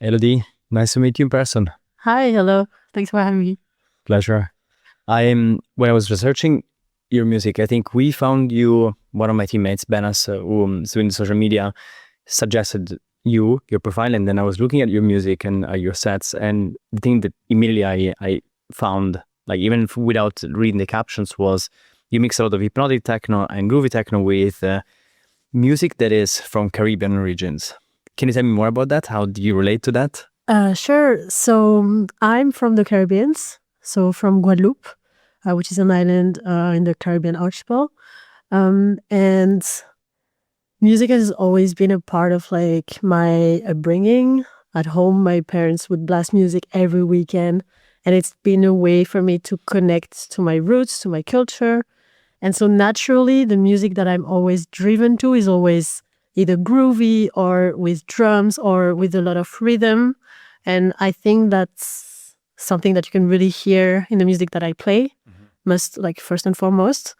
Elodie, nice to meet you in person. Hi, hello. Thanks for having me. Pleasure. When I was researching your music, I think we found you, one of my teammates, Benas, who's doing social media, suggested your profile, and then I was looking at your music and your sets, and the thing that immediately I found, like even without reading the captions, was you mix a lot of hypnotic techno and groovy techno with music that is from Caribbean regions. Can you tell me more about that? How do you relate to that? Sure. So I'm from the Caribbean, so from Guadeloupe, which is an island in the Caribbean archipel. And music has always been a part of like my upbringing. At home, my parents would blast music every weekend, and it's been a way for me to connect to my roots, to my culture. And so naturally, the music that I'm always driven to is always either groovy or with drums or with a lot of rhythm. And I think that's something that you can really hear in the music that I play, first and foremost.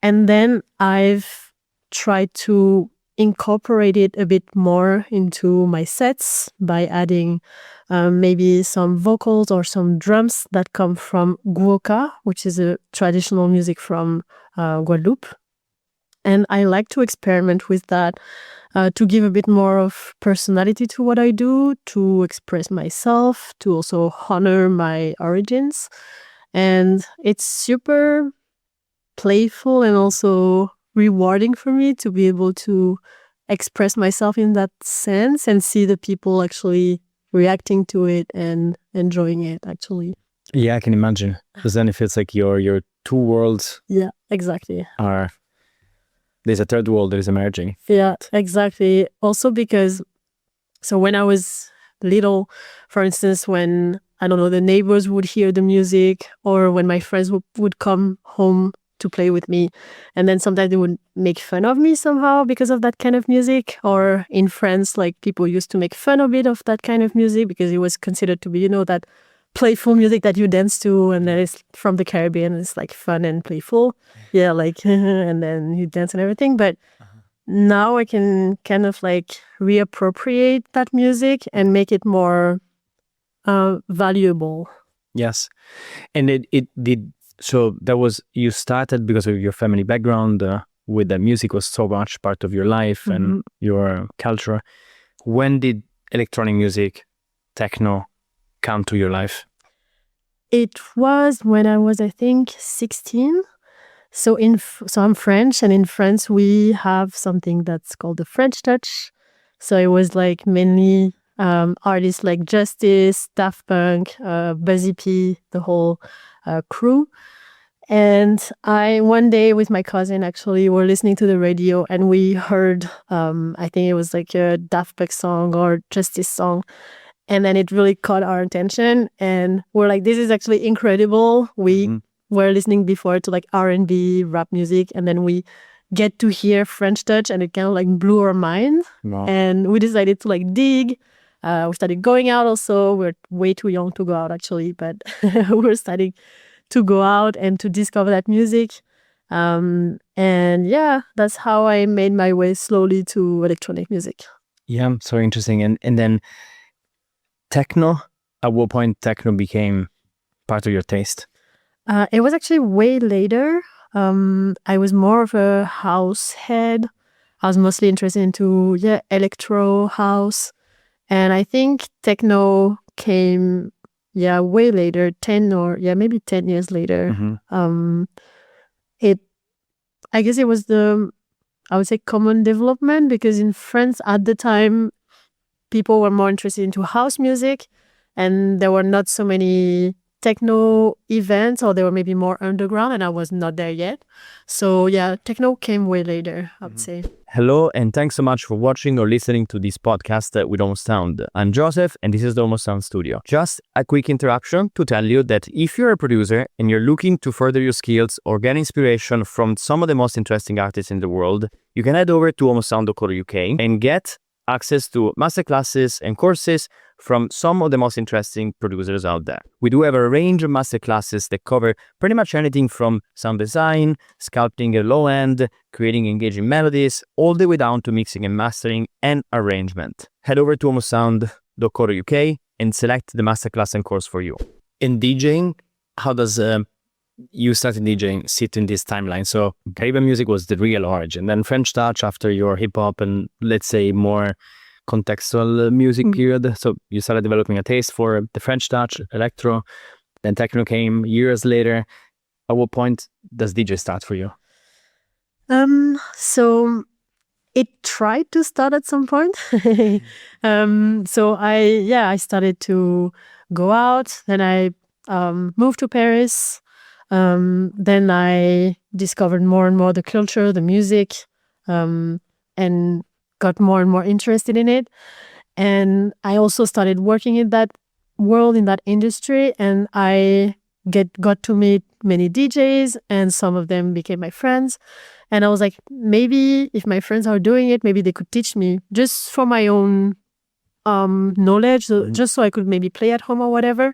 And then I've tried to incorporate it a bit more into my sets by adding maybe some vocals or some drums that come from guoka, which is a traditional music from Guadeloupe. And I like to experiment with that to give a bit more of personality to what I do, to express myself, to also honor my origins. And it's super playful and also rewarding for me to be able to express myself in that sense and see the people actually reacting to it and enjoying it, actually. Yeah, I can imagine. Because then it feels like your two worlds. Yeah, exactly. There's a third world that is emerging. Yeah, exactly. Also because, so when I was little, for instance, when, I don't know, the neighbors would hear the music, or when my friends would come home to play with me, and then sometimes they would make fun of me somehow because of that kind of music. Or in France, like people used to make fun of it, of that kind of music, because it was considered to be, that playful music that you dance to, and that is from the Caribbean. It's like fun and playful. Yeah, like, and then you dance and everything. But now I can kind of like reappropriate that music and make it more valuable. Yes. And it did. So that was, you started because of your family background with the music was so much part of your life and your culture. When did electronic music, techno, come to your life? It was when I was, I think, 16. So I'm French, and in France we have something that's called the French touch. So it was like mainly artists like Justice, Daft Punk, Buzzy P, the whole crew. And one day with my cousin, actually, were listening to the radio, and we heard, I think it was like a Daft Punk song or Justice song. And then it really caught our attention, and we're like, this is actually incredible. We were listening before to like R&B, rap music, and then we get to hear French touch, and it kind of like blew our mind. Wow. And we decided to like dig. We started going out also. We're way too young to go out, actually, but we're starting to go out and to discover that music. And yeah, that's how I made my way slowly to electronic music. Yeah, so interesting. And then techno, at what point techno became part of your taste? It was actually way later. I was more of a house head. I was mostly interested into electro house, and I think techno came way later, 10 or maybe 10 years later. I guess it was I would say common development, because in France at the time people were more interested into house music, and there were not so many techno events, or they were maybe more underground, and I was not there yet. So yeah, techno came way later, I would say. Hello, and thanks so much for watching or listening to this podcast with Almost Sound. I'm Joseph, and this is the Almost Sound Studio. Just a quick interruption to tell you that if you're a producer and you're looking to further your skills or get inspiration from some of the most interesting artists in the world, you can head over to almostsound.co.uk and get access to masterclasses and courses from some of the most interesting producers out there. We do have a range of masterclasses that cover pretty much anything from sound design, sculpting at low end, creating engaging melodies, all the way down to mixing and mastering and arrangement. Head over to www.caribbean.co.uk and select the masterclass and course for you. In DJing, how does you started DJing sit in this timeline? So Caribbean music was the real origin. Then French touch after your hip hop and let's say more contextual music period. So you started developing a taste for the French touch, electro, then techno came years later. At what point does DJ start for you? So it tried to start at some point. So I started to go out. Then I moved to Paris. Then I discovered more and more the culture, the music, and got more and more interested in it. And I also started working in that world, in that industry, and I got to meet many DJs, and some of them became my friends. And I was like, maybe if my friends are doing it, maybe they could teach me just for my own knowledge, just so I could maybe play at home or whatever.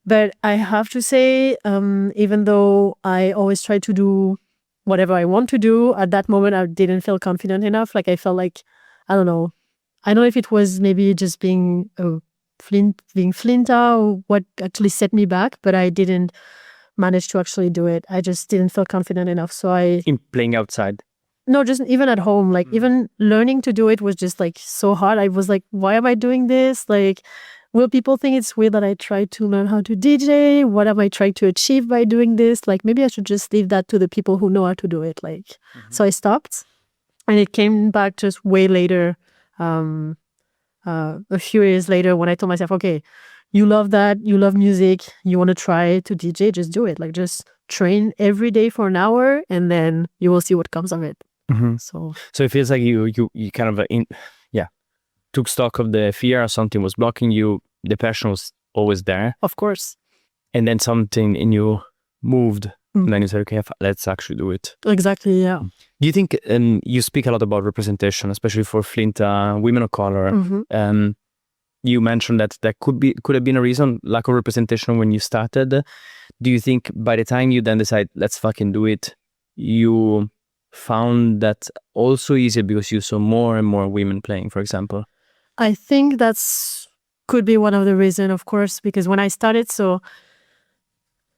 But I have to say, even though I always try to do whatever I want to do, at that moment I didn't feel confident enough. Like I felt like, I don't know if it was maybe just being FLINTA or what actually set me back, but I didn't manage to actually do it. I just didn't feel confident enough. So in playing outside? No, just even at home, like even learning to do it was just like so hard. I was like, why am I doing this? Like, will people think it's weird that I try to learn how to DJ? What am I trying to achieve by doing this? Like, maybe I should just leave that to the people who know how to do it. Like, so I stopped, and it came back just way later, a few years later, when I told myself, okay, you love that, you love music, you want to try to DJ, just do it. Like, just train every day for an hour, and then you will see what comes of it. So it feels like you kind of took stock of the fear or something was blocking you. The passion was always there, of course, and then something in you moved, and then you said, okay, let's actually do it. Exactly, yeah. Do you think you speak a lot about representation, especially for FLINTA, women of color? You mentioned that could have been a reason, lack of representation when you started. Do you think by the time you then decide, let's fucking do it, you found that also easier because you saw more and more women playing, for example? I think could be one of the reasons, of course, because when I started, so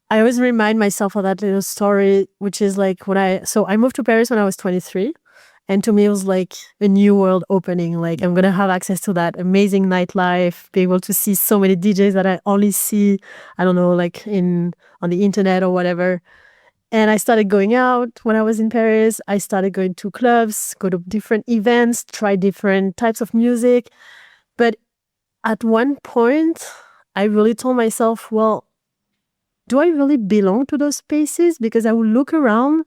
I always remind myself of that little story, which is like I moved to Paris when I was 23. And to me, it was like a new world opening. Like, I'm going to have access to that amazing nightlife, be able to see so many DJs that I only see, I don't know, like on the internet or whatever. And I started going out when I was in Paris. I started going to clubs, go to different events, try different types of music. But at one point, I really told myself, well, do I really belong to those spaces? Because I would look around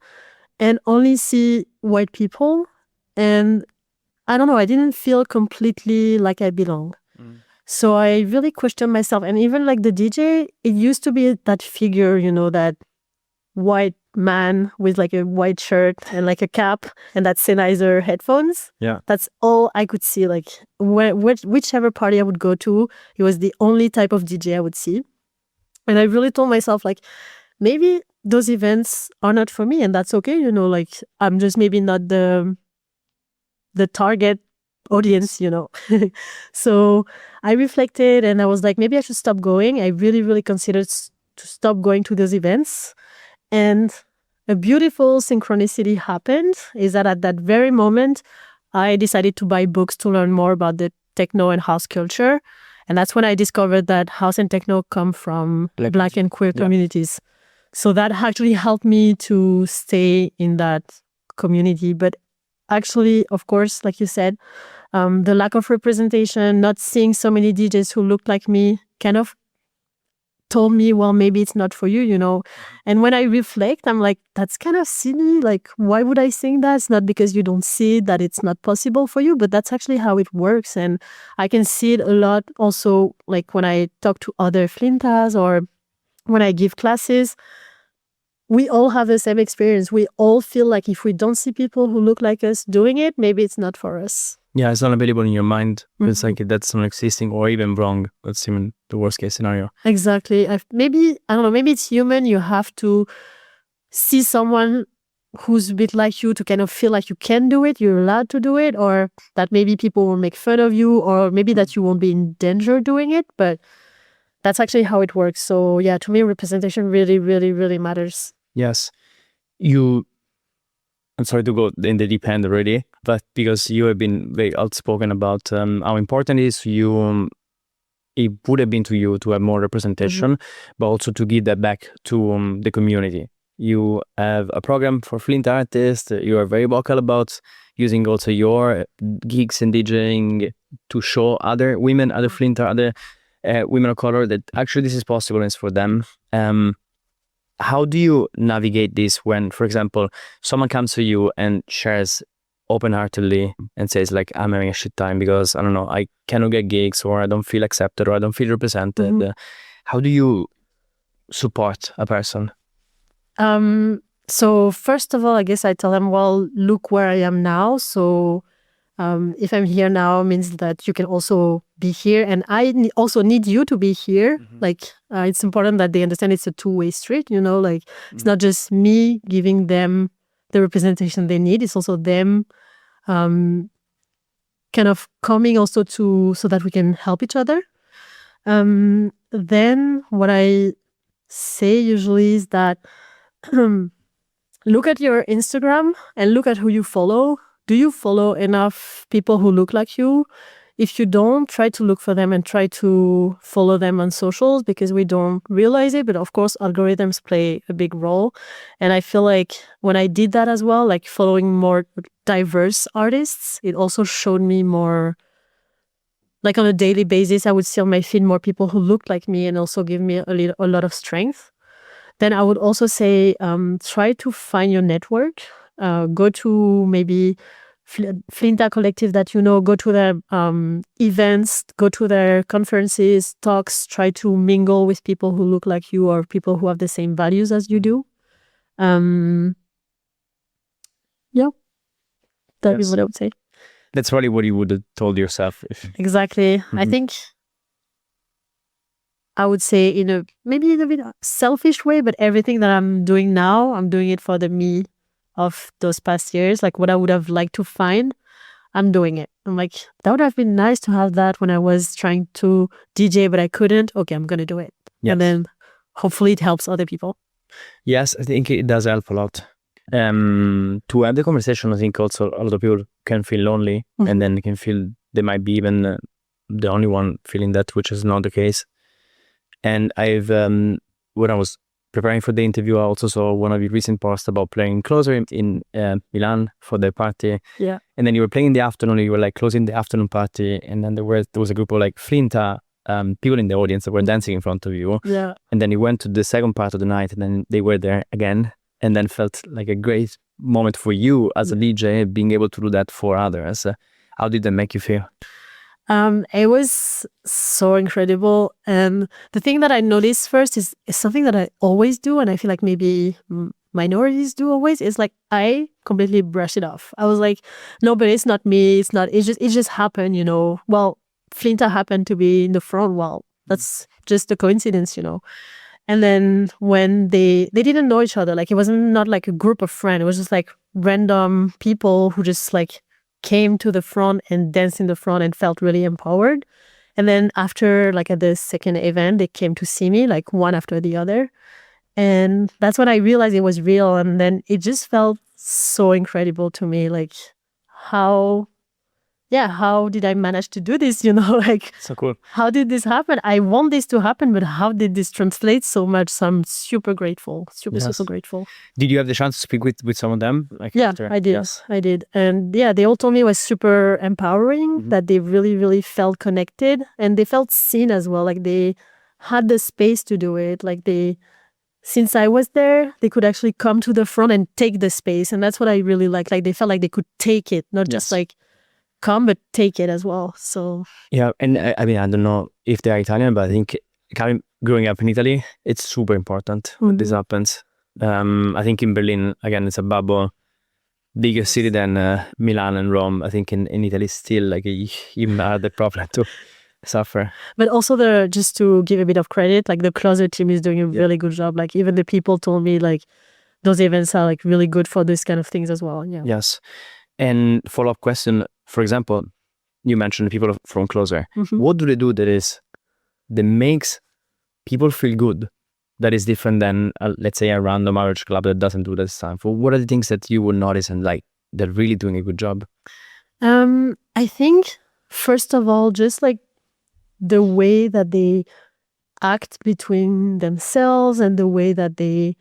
and only see white people. And I don't know, I didn't feel completely like I belong. So I really questioned myself. And even like the DJ, it used to be that figure, you know, that white man with like a white shirt and like a cap and that Sennheiser headphones. Yeah. That's all I could see. Like whichever party I would go to, it was the only type of DJ I would see. And I really told myself, like, maybe those events are not for me, and that's okay, you know, like I'm just maybe not the target audience, you know. So I reflected and I was like, maybe I should stop going. I really, really considered to stop going to those events. And a beautiful synchronicity happened, is that at that very moment, I decided to buy books to learn more about the techno and house culture. And that's when I discovered that house and techno come from Black and queer communities. So that actually helped me to stay in that community. But actually, of course, like you said, the lack of representation, not seeing so many DJs who looked like me, kind of told me, well, maybe it's not for you, you know. And when I reflect, I'm like, that's kind of silly. Like, why would I think that? It's not because you don't see that it's not possible for you, but that's actually how it works. And I can see it a lot also, like when I talk to other FLINTAs or when I give classes, we all have the same experience. We all feel like if we don't see people who look like us doing it, maybe it's not for us. Yeah, it's not available in your mind. It's like that's not existing or even wrong. That's even the worst case scenario. Exactly. Maybe, I don't know, maybe it's human. You have to see someone who's a bit like you to kind of feel like you can do it, you're allowed to do it, or that maybe people will make fun of you, or maybe that you won't be in danger doing it, but that's actually how it works. So yeah, to me, representation really, really, really matters. Yes. I'm sorry to go in the deep end already, but because you have been very outspoken about how important it is it would have been to you to have more representation, but also to give that back to the community. You have a program for FLINTA artists. You are very vocal about using also your gigs and DJing to show other women, other FLINTA, other women of color that actually this is possible and it's for them. How do you navigate this when, for example, someone comes to you and shares open-heartedly and says like, I'm having a shit time because, I don't know, I cannot get gigs, or I don't feel accepted, or I don't feel represented. How do you support a person? So first of all, I guess I tell them, well, look where I am now. So if I'm here now, means that you can also be here, and I also need you to be here. Like it's important that they understand it's a two-way street, you know, like it's not just me giving them the representation they need, it's also them kind of coming also so that we can help each other. Then what I say usually is that look at your Instagram and look at who you follow. Do you follow enough people who look like you? If you don't, try to look for them and try to follow them on socials, because we don't realize it. But of course, algorithms play a big role. And I feel like when I did that as well, like following more diverse artists, it also showed me more, like on a daily basis, I would see on my feed more people who looked like me and also give me a lot of strength. Then I would also say, try to find your network. Go to maybe FLINTA collective that you know, go to their events, go to their conferences, talks, try to mingle with people who look like you or people who have the same values as you do. Yeah, that is what I would say. That's probably what you would have told yourself. Exactly. I think I would say in a maybe in a bit selfish way, but everything that I'm doing now, I'm doing it for the me of those past years. Like what I would have liked to find, I'm doing it. I'm like, that would have been nice to have that when I was trying to DJ, but I couldn't. Okay, I'm going to do it. Yes. And then hopefully it helps other people. Yes, I think it does help a lot. To have the conversation, I think also a lot of people can feel lonely and then they can feel they might be even the only one feeling that, which is not the case. And I've, when I was preparing for the interview, I also saw one of your recent posts about playing closer in Milan for the party. Yeah. And then you were playing in the afternoon, you were like closing the afternoon party, and then there was a group of like FLINTA people in the audience that were dancing in front of you. Yeah. And then you went to the second part of the night, and then they were there again, and then felt like a great moment for you as a DJ, being able to do that for others. How did that make you feel? It was so incredible. And the thing that I noticed first is something that I always do, and I feel like maybe minorities do always, is like I completely brush it off. I was like, no, but it's not me. It just happened, you know. Well, FLINTA happened to be in the front. Well, that's just a coincidence, you know. And then when they didn't know each other, like it wasn't not like a group of friends. It was just like random people who just like came to the front and danced in the front and felt really empowered. And then after, like at the second event, they came to see me, like one after the other. And that's when I realized it was real. And then it just felt so incredible to me, like how did I manage to do this? You know, like, so cool. How did this happen? I want this to happen, but how did this translate so much? So I'm super grateful, super grateful. Did you have the chance to speak with some of them? Like yeah, after? I did. Yes. I did. And yeah, they all told me it was super empowering, that they really, really felt connected and they felt seen as well. Like they had the space to do it. Like since I was there, they could actually come to the front and take the space. And that's what I really liked. Like they felt like they could take it, not just like come, but take it as well. So yeah, and I mean, I don't know if they're Italian, but I think growing up in Italy, it's super important when this happens. I think in Berlin, again, it's a bubble, bigger city than Milan and Rome. I think in Italy still like even harder problem to suffer. But also just to give a bit of credit, like the closer team is doing a really good job. Like even the people told me like, those events are like really good for this kind of things as well. Yeah. Yes. And follow-up question, for example, you mentioned people from Closer. What do they do that makes people feel good, that is different than, let's say, a random average club that doesn't do this time? What are the things that you would notice and like they're really doing a good job? I think, first of all, just like the way that they act between themselves and the way that they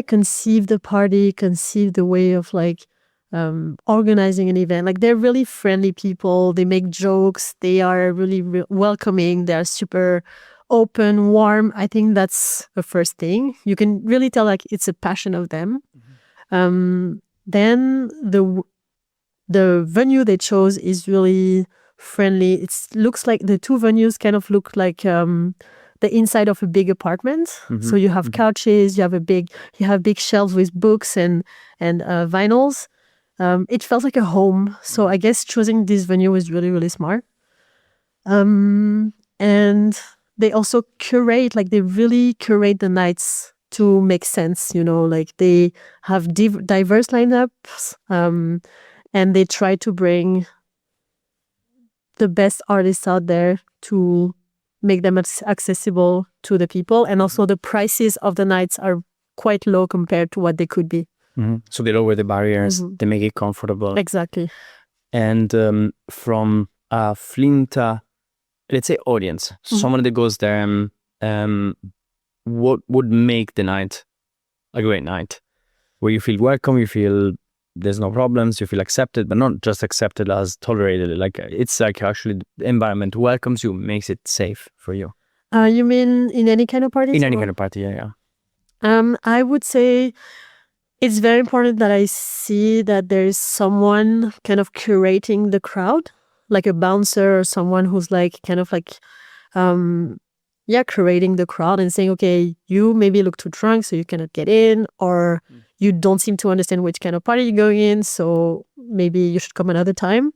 conceive the party, conceive the way of like organizing an event. Like they're really friendly people. They make jokes. They are really welcoming. They are super open, warm. I think that's the first thing. You can really tell like it's a passion of them. Then the venue they chose is really friendly. It looks like the two venues kind of look like the inside of a big apartment. So you have couches, you have big shelves with books and vinyls. It felt like a home. So I guess choosing this venue was really, really smart. And they also they really curate the nights to make sense, like they have diverse lineups, and they try to bring the best artists out there to make them accessible to the people. And also the prices of the nights are quite low compared to what they could be. So they lower the barriers, they make it comfortable. Exactly. And from a FLINTA, let's say, audience, someone that goes there, what would make the night a great night? Where you feel welcome, you feel there's no problems, you feel accepted, but not just accepted as tolerated. Like it's like actually the environment welcomes you, makes it safe for you. You mean in any kind of party? In any kind of party, yeah. I would say it's very important that I see that there is someone kind of curating the crowd, like a bouncer or someone who's like kind of like, curating the crowd and saying, okay, you maybe look too drunk, so you cannot get in, or you don't seem to understand which kind of party you're going in, so maybe you should come another time.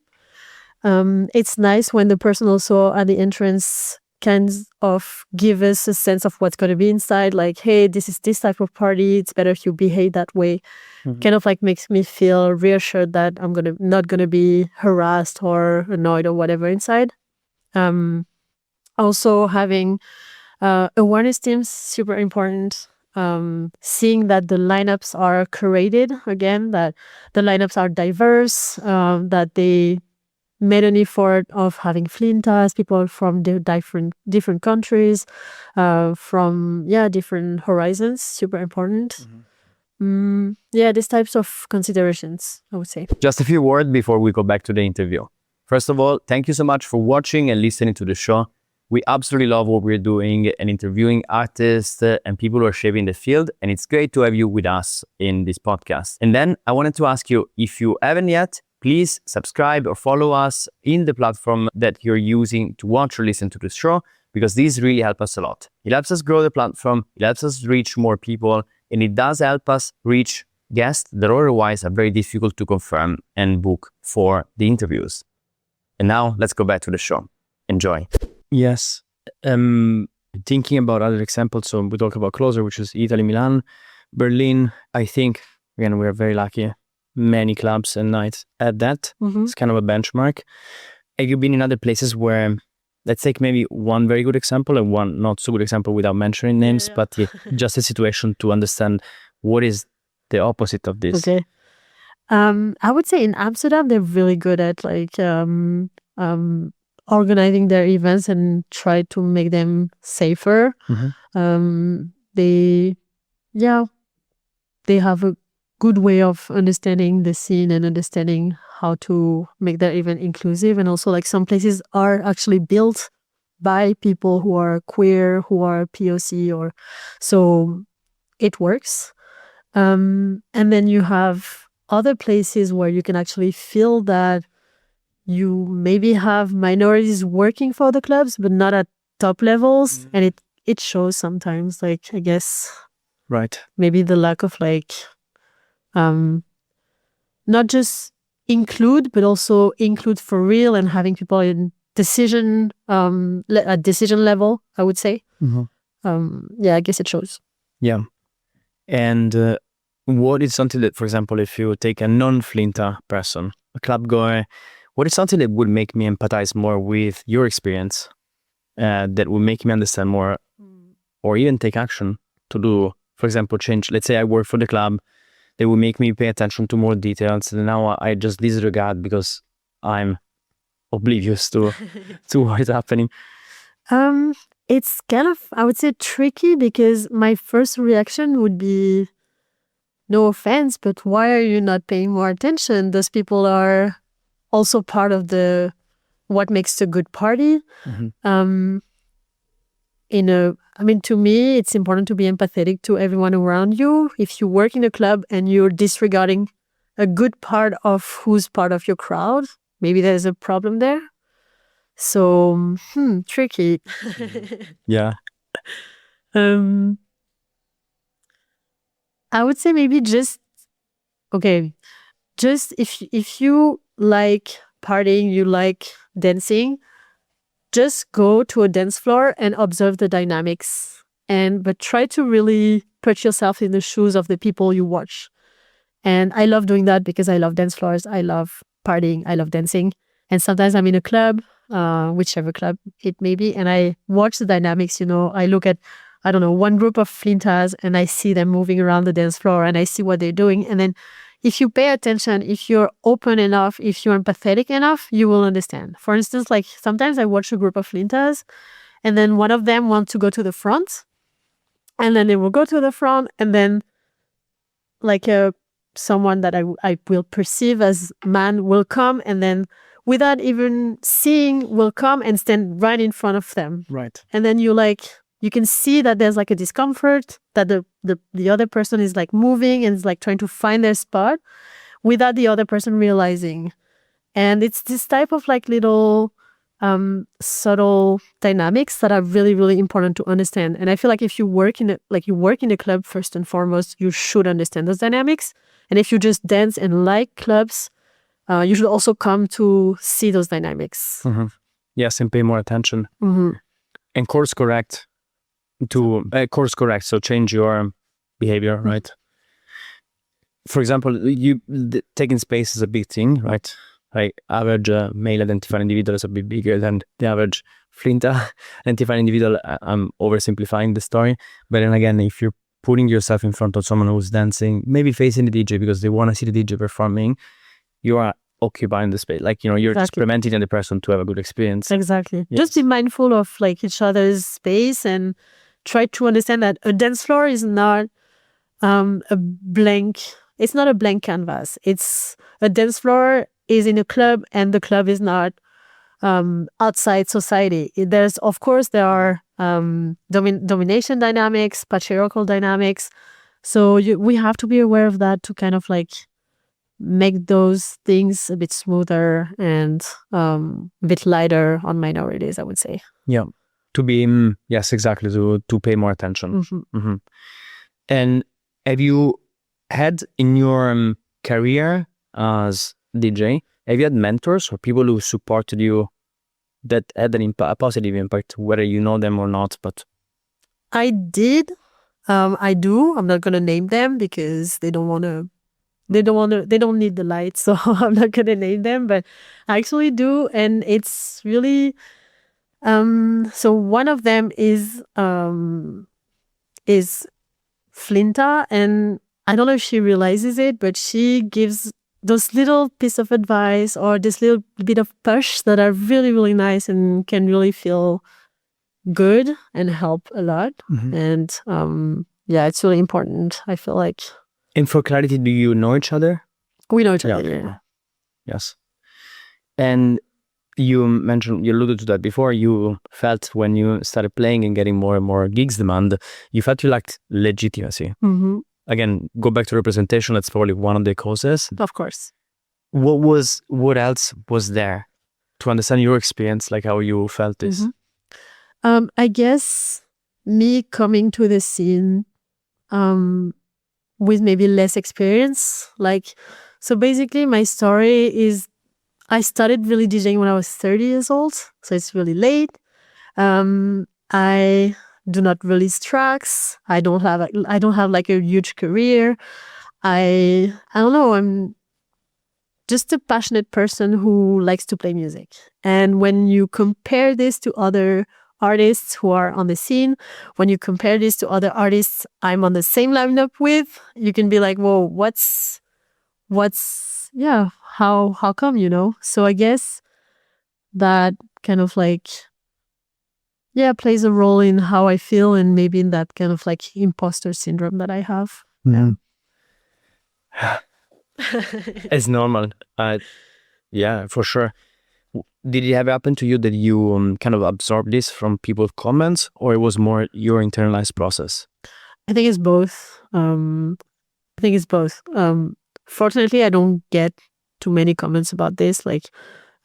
It's nice when the person also at the entrance kind of give us a sense of what's going to be inside, like, hey, this is this type of party, it's better if you behave that way. Kind of like makes me feel reassured that I'm not gonna be harassed or annoyed or whatever inside. Also having awareness teams, super important. Seeing that the lineups are curated, again, that the lineups are diverse, that they made an effort of having FLINTAs, people from the different countries, from different horizons, super important. These types of considerations, I would say. Just a few words before we go back to the interview. First of all, thank you so much for watching and listening to the show. We absolutely love what we're doing and interviewing artists and people who are shaping the field. And it's great to have you with us in this podcast. And then I wanted to ask you, if you haven't yet, please subscribe or follow us in the platform that you're using to watch or listen to the show, because these really help us a lot. It helps us grow the platform, it helps us reach more people, and it does help us reach guests that otherwise are very difficult to confirm and book for the interviews. And now let's go back to the show. Enjoy. Yes. Thinking about other examples, so we talk about Closer, which is Italy, Milan, Berlin. I think, again, we're very lucky. Many clubs and nights at that. It's kind of a benchmark. Have you been in other places where, let's take maybe one very good example and one not so good example without mentioning names, but just a situation to understand what is the opposite of this? Okay. I would say in Amsterdam, they're really good at like organizing their events and try to make them safer. They have a good way of understanding the scene and understanding how to make that event inclusive. And also like some places are actually built by people who are queer, who are POC, or so it works. And then you have other places where you can actually feel that you maybe have minorities working for the clubs, but not at top levels. And it shows sometimes, like, I guess, right, maybe the lack of like, not just include, but also include for real and having people in decision, at decision level, I would say. I guess it shows. Yeah. And what is something that, for example, if you take a non-FLINTA person, a club goer, what is something that would make me empathize more with your experience, that would make me understand more, or even take action to do, for example, change? Let's say I work for the club, they will make me pay attention to more details, and now I just disregard because I'm oblivious to what is happening. It's kind of, I would say, tricky, because my first reaction would be, no offense, but why are you not paying more attention? Those people are also part of what makes a good party. To me, it's important to be empathetic to everyone around you. If you work in a club and you're disregarding a good part of who's part of your crowd, maybe there's a problem there. So, tricky. Yeah. I would say maybe just if you like partying, you like dancing, just go to a dance floor and observe the dynamics, but try to really put yourself in the shoes of the people you watch. And I love doing that because I love dance floors, I love partying, I love dancing. And sometimes I'm in a club, whichever club it may be, and I watch the dynamics. I look at, I don't know, one group of FLINTAs, and I see them moving around the dance floor, and I see what they're doing. And then if you pay attention, if you're open enough, if you're empathetic enough, you will understand. For instance, like sometimes I watch a group of FLINTAs, and then one of them wants to go to the front, and then they will go to the front, and then like someone that I will perceive as man will come, and then without even seeing will come and stand right in front of them. Right. And then you can see that there's like a discomfort, that the other person is like moving and is like trying to find their spot without the other person realizing. And it's this type of like little subtle dynamics that are really, really important to understand. And I feel like if you work in a club, first and foremost, you should understand those dynamics. And if you just dance and like clubs, you should also come to see those dynamics. Yes, and pay more attention. And course correct. So change your behavior, right? For example, taking space is a big thing, right? Like average male identified individual is a bit bigger than the average FLINTA identified individual. I'm oversimplifying the story, but then again, if you're putting yourself in front of someone who's dancing, maybe facing the DJ because they want to see the DJ performing, you are occupying the space. Like, you're just preventing the person to have a good experience. Exactly. Yes. Just be mindful of like each other's space and try to understand that a dance floor is not it's not a blank canvas. It's a dance floor is in a club, and the club is not outside society. There are domination dynamics, patriarchal dynamics. So we have to be aware of that to kind of like make those things a bit smoother and a bit lighter on minorities, I would say. Yeah. To be, yes, exactly, to pay more attention. And have you had in your career as DJ, have you had mentors or people who supported you that had a positive impact, whether you know them or not? But I did. I do. I'm not going to name them because they don't need the light, so I'm not going to name them, but I actually do. And it's really, so one of them is FLINTA, and I don't know if she realizes it, but she gives those little piece of advice or this little bit of push that are really, really nice and can really feel good and help a lot. And yeah, it's really important, I feel like. And for clarity, do you know each other? We know each other, yeah. Yes. And you alluded to that before, you felt when you started playing and getting more and more gigs demand, you felt you lacked legitimacy. Again, go back to representation, that's probably one of the causes. Of course. What else was there to understand your experience, like how you felt this? I guess me coming to the scene with maybe less experience. So basically my story is I started really DJing when I was 30 years old, so it's really late. I do not release tracks. I don't have like a huge career. I don't know. I'm just a passionate person who likes to play music. And when you compare this to other artists who are on the scene, when you compare this to other artists I'm on the same lineup with, you can be like, whoa, how come, you know? So I guess that kind of like, plays a role in how I feel and maybe in that kind of like imposter syndrome that I have. Yeah. It's normal. Yeah, for sure. Did it ever happen to you that you kind of absorbed this from people's comments, or it was more your internalized process? I think it's both. Fortunately, I don't get too many comments about this. Like,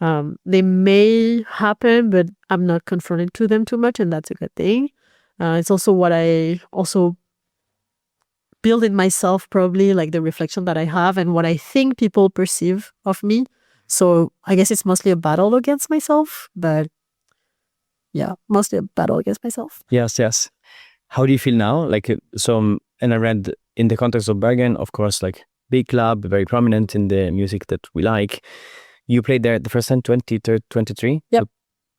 they may happen, but I'm not confronted to them too much, and that's a good thing. It's also what I also build in myself, probably, like the reflection that I have and what I think people perceive of me. So I guess it's mostly a battle against myself, but yeah, mostly a battle against myself. Yes. How do you feel now? Like, and I read in the context of Bergen, of course, like big club, very prominent in the music that we like. You played there the first time, 2023? Yep. So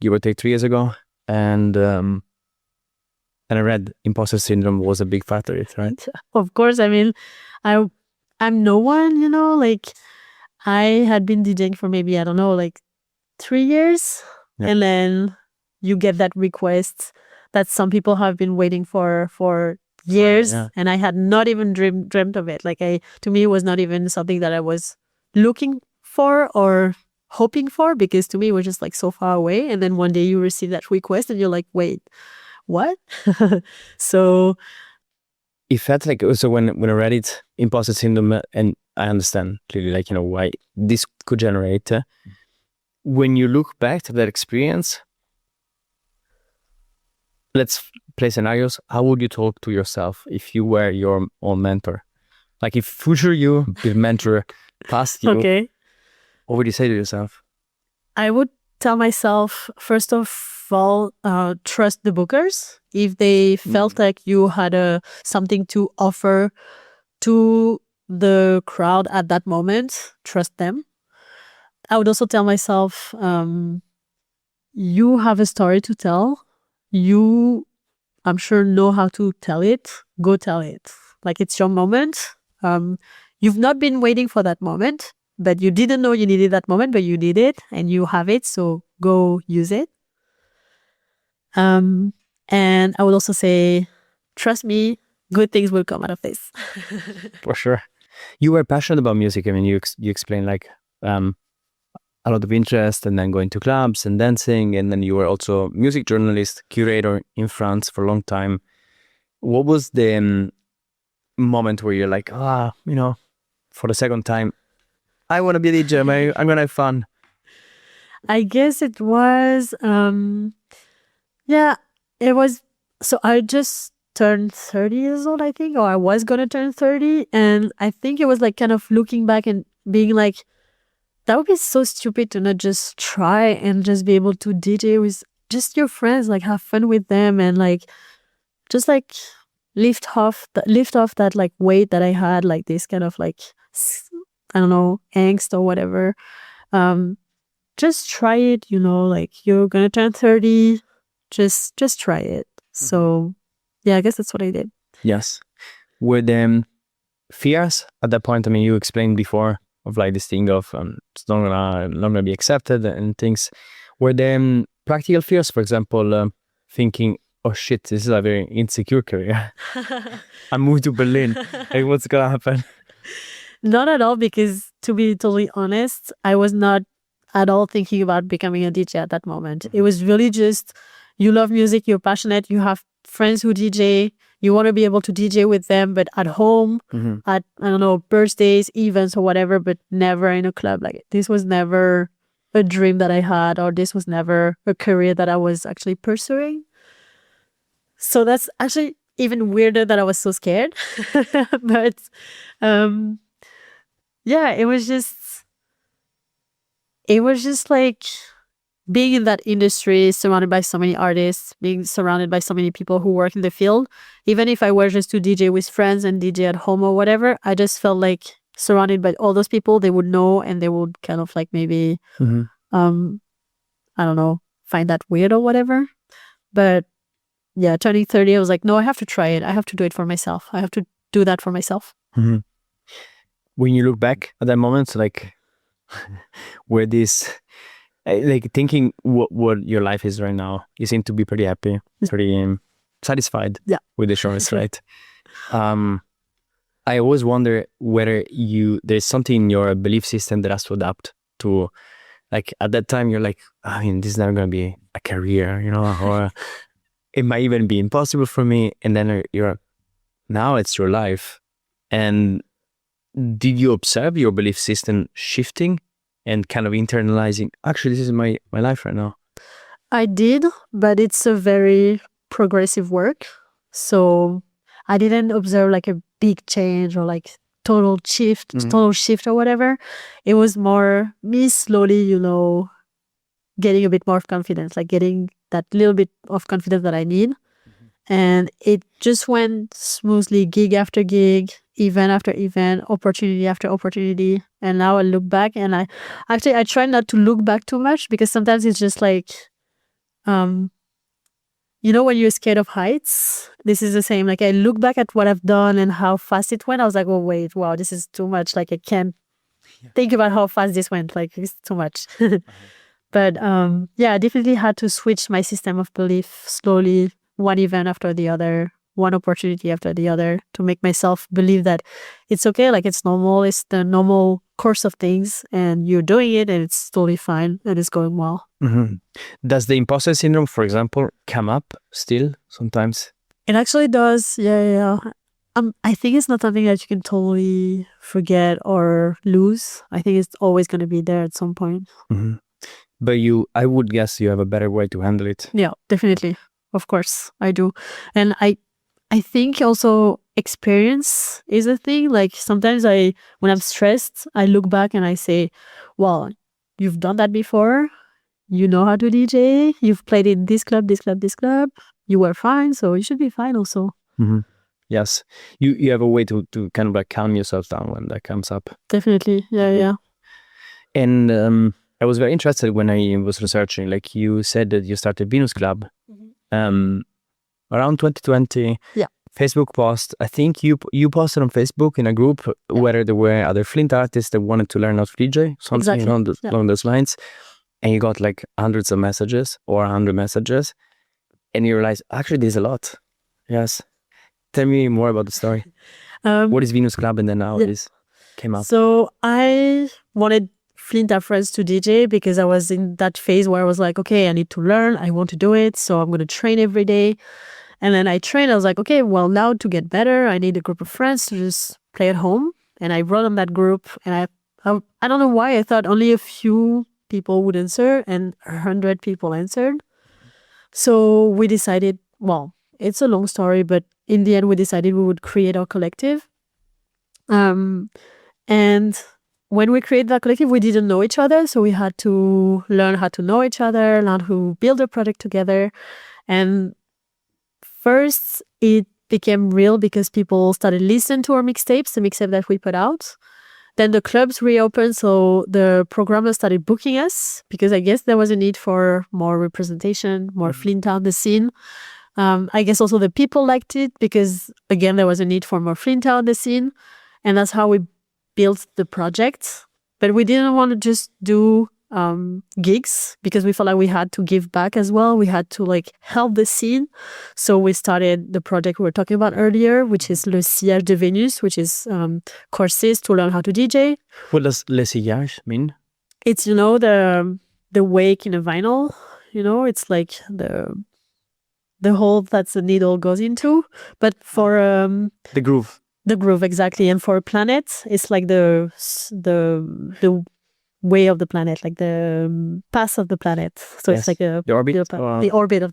you were there 3 years ago. And I read imposter syndrome was a big factor, right? Of course. I mean, I'm no one, you know, like I had been DJing for maybe, I don't know, like 3 years. Yeah. And then you get that request that some people have been waiting for years. Yeah. And I had not even dreamt of it. Like to me, it was not even something that I was looking for or hoping for, because to me it was just like so far away. And then one day you receive that request and you're like, wait, what? So it felt like, so when I read it, imposter syndrome, and I understand clearly, like, you know, why this could generate. When you look back to that experience, let's play scenarios. How would you talk to yourself if you were your own mentor? Like, if future you, the mentor, past you, okay, what would you say to yourself? I would tell myself, first of all, trust the bookers. If they felt like you had something to offer to the crowd at that moment, trust them. I would also tell myself, you have a story to tell. You, I'm sure, know how to tell it. Go tell it. Like, it's your moment. You've not been waiting for that moment, but you didn't know you needed that moment, but you did it and you have it. So go use it. And I would also say, trust me, good things will come out of this. For sure. You were passionate about music. I mean, you explained like a lot of interest, and then going to clubs and dancing, and then you were also music journalist, curator in France for a long time. What was the moment where you're like, you know, for the second time, I want to be a DJ, I'm gonna have fun? I guess it was, it was, so I just turned 30 years old, I think, or I was gonna turn 30, and I think it was like kind of looking back and being like, that would be so stupid to not just try and just be able to DJ with just your friends, like have fun with them, and like just like lift off that like weight that I had, like this kind of like, I don't know, angst or whatever. Just try it, you know, like you're gonna turn 30, just try it. So yeah, I guess that's what I did. Yes. Were there fears at that point? I mean, you explained before of like this thing of it's not gonna be accepted and things. Were there practical fears, for example, thinking, oh shit, this is a very insecure career. I moved to Berlin. Like, what's gonna happen? Not at all, because to be totally honest, I was not at all thinking about becoming a DJ at that moment. It was really just, you love music, you're passionate, you have friends who DJ, you want to be able to DJ with them, but at home, at, I don't know, birthdays, events or whatever, but never in a club. Like, this was never a dream that I had, or this was never a career that I was actually pursuing. So that's actually even weirder that I was so scared. But yeah, it was just like being in that industry, surrounded by so many artists, being surrounded by so many people who work in the field, even if I were just to DJ with friends and DJ at home or whatever, I just felt like surrounded by all those people, they would know and they would kind of like maybe, I don't know, find that weird or whatever. But yeah, turning 30, I was like, no, I have to try it. I have to do it for myself. I have to do that for myself. When you look back at that moment, like where this, like thinking what your life is right now, you seem to be pretty happy, pretty satisfied with the choice, right? I always wonder whether there's something in your belief system that has to adapt to, like at that time you're like, I mean, this is never going to be a career, you know, or it might even be impossible for me. And then now it's your life. And did you observe your belief system shifting and kind of internalizing, actually, this is my life right now? I did, but it's a very progressive work. So I didn't observe like a big change or like total shift or whatever. It was more me slowly, you know, getting a bit more of confidence, like getting that little bit of confidence that I need. And it just went smoothly, gig after gig, event after event, opportunity after opportunity. And now I look back and I try not to look back too much, because sometimes it's just like, you know, when you're scared of heights, this is the same. Like I look back at what I've done and how fast it went. I was like, oh wait, wow, this is too much. Like I can't think about how fast this went. Like it's too much. But yeah, I definitely had to switch my system of belief slowly, one event after the other, one opportunity after the other, to make myself believe that it's okay, like it's normal, it's the normal course of things, and you're doing it and it's totally fine and it's going well. Does the imposter syndrome, for example, come up still sometimes? It actually does, yeah. I think it's not something that you can totally forget or lose. I think it's always going to be there at some point. But I would guess you have a better way to handle it. Yeah, definitely. Of course, I do. And I think also experience is a thing. Like sometimes when I'm stressed, I look back and I say, well, you've done that before. You know how to DJ. You've played in this club. You were fine, so you should be fine also. Yes. You have a way to kind of like calm yourself down when that comes up. Definitely. Yeah. And I was very interested when I was researching, like you said that you started Venus Club around 2020. Yeah. Facebook post. I think you posted on Facebook in a group where there were other FLINTA artists that wanted to learn how to DJ, something along those lines. And you got like hundreds of messages or 100 messages. And you realize, actually, there's a lot. Yes. Tell me more about the story. What is Venus Club and then how it came up? So I wanted FLINTA friends to DJ because I was in that phase where I was like, okay, I need to learn. I want to do it. So I'm going to train every day. And then I trained. I was like, okay, well, now to get better, I need a group of friends to just play at home. And I wrote on that group. And I don't know why I thought only a few people would answer, and 100 people answered. So we decided, well, it's a long story, but in the end, we decided we would create our collective. And when we created that collective, we didn't know each other. So we had to learn how to know each other, learn how to build a product together. And first, it became real because people started listening to our mixtapes, the mixtape that we put out. Then the clubs reopened, so the programmers started booking us because I guess there was a need for more representation, more FLINTA on the scene. I guess also the people liked it because, again, there was a need for more FLINTA on the scene. And that's how we built the project. But we didn't want to just do gigs because we felt like we had to give back as well. We had to like help the scene. So we started the project we were talking about earlier, which is Le Sillage de Vénus, which is courses to learn how to DJ. What does Le Sillage mean? It's, you know, the wake in a vinyl. You know, it's like the hole that the needle goes into. But for the groove. The groove, exactly. And for a planet, it's like the way of the planet, like the path of the planet. So it's like the orbit of the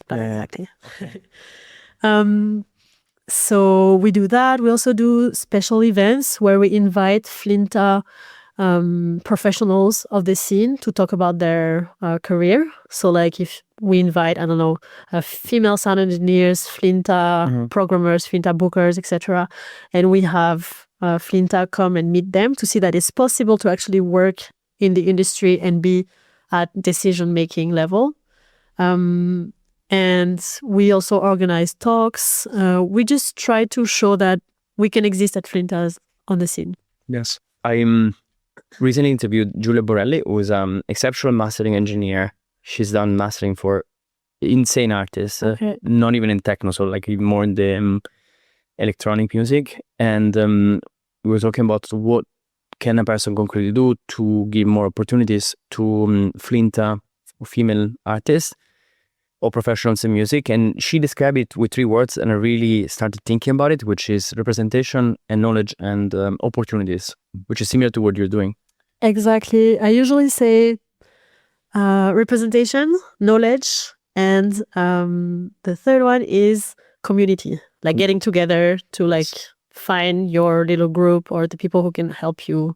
planet, exactly. Okay. So we do that. We also do special events where we invite FLINTA professionals of the scene to talk about their career. So like if we invite, I don't know, female sound engineers, FLINTA programmers, FLINTA bookers, etc. And we have FLINTA come and meet them to see that it's possible to actually work in the industry and be at decision-making level. And we also organize talks. We just try to show that we can exist at FLINTA on the scene. Yes. I recently interviewed Giulia Borelli, who is an exceptional mastering engineer. She's done mastering for insane artists, not even in techno, so like more in the electronic music. And we were talking about what can a person concretely do to give more opportunities to FLINTA female artists or professionals in music. And she described it with 3 words, and I really started thinking about it, which is representation and knowledge and opportunities, which is similar to what you're doing. Exactly. I usually say representation, knowledge, and the third one is community, like getting together to like find your little group or the people who can help you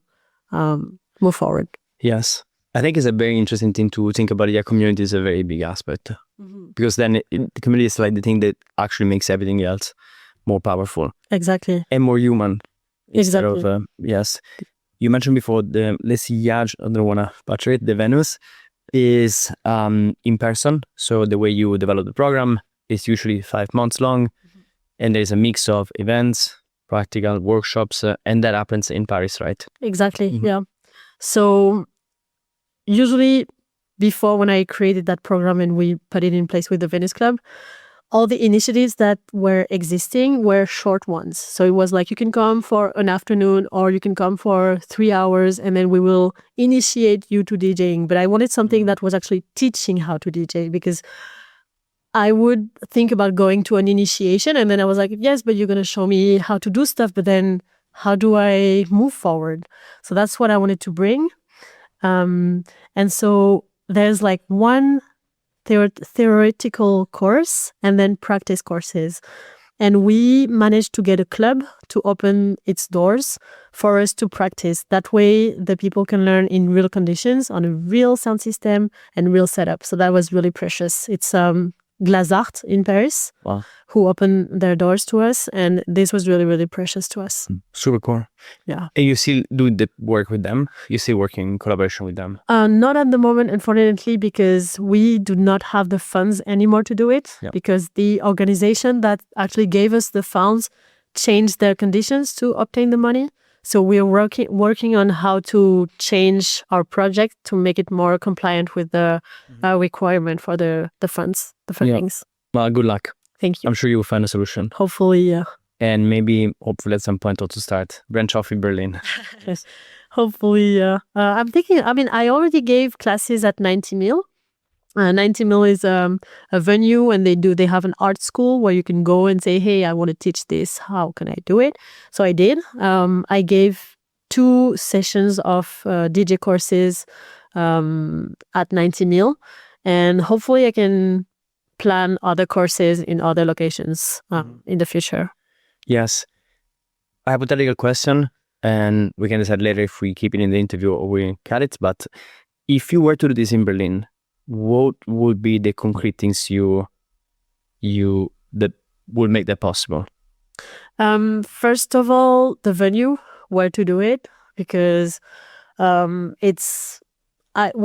move forward. Yes. I think it's a very interesting thing to think about. Yeah, community is a very big aspect. Because then the community is like the thing that actually makes everything else more powerful. Exactly. And more human. Exactly. Of, yes. You mentioned before the Le Sillage, I don't want to butcher it, the Venus is in person. So the way you develop the program is usually 5 months long. And there's a mix of events, practical workshops, and that happens in Paris, right? Exactly. Yeah. So usually before, when I created that program and we put it in place with the Venice Club, all the initiatives that were existing were short ones. So it was like, you can come for an afternoon or you can come for 3 hours and then we will initiate you to DJing. But I wanted something that was actually teaching how to DJ, because I would think about going to an initiation and then I was like, yes, but you're going to show me how to do stuff, but then how do I move forward? So that's what I wanted to bring. And so there's like one theoretical course and then practice courses. And we managed to get a club to open its doors for us to practice. That way the people can learn in real conditions on a real sound system and real setup. So that was really precious. It's Glazart in Paris, who opened their doors to us. And this was really, really precious to us. Super cool. Yeah. And you still do the work with them? You still work in collaboration with them? Not at the moment, unfortunately, because we do not have the funds anymore to do it. Yeah. Because the organization that actually gave us the funds changed their conditions to obtain the money. So we are working on how to change our project to make it more compliant with the requirement for the funds, the fundings. Well, good luck. Thank you. I'm sure you will find a solution. Hopefully, yeah. And maybe, hopefully at some point also start branch off in Berlin. Hopefully, yeah. I'm thinking, I already gave classes at 90 Mil. 90 Mil is a venue, and they have an art school where you can go and say, hey, I want to teach this. How can I do it? So I did. I gave 2 sessions of DJ courses at 90 Mil. And hopefully I can plan other courses in other locations in the future. Yes. A hypothetical question, and we can decide later if we keep it in the interview or we cut it. But if you were to do this in Berlin, what would be the concrete things you that would make that possible? First of all, the venue where to do it, because when